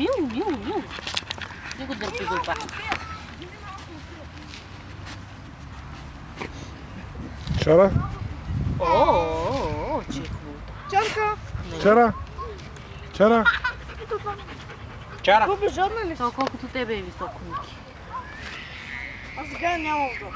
Мил. Не го дърпи за опасност. Чара? О, че е хубаво. Чарка! Чара? Чара! Губи жадна ли? Това колкото тебе е високо, Ники. А сега няма го.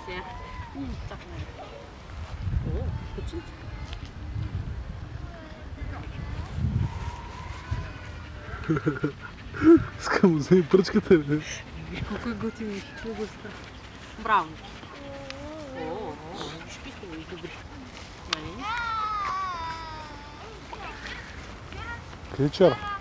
Сега. Цакаме. Кученце. Иска му вземи пръчката. Колко е готино и хичо гъста. Браво. Виж какви хубави добри. Къде Чара?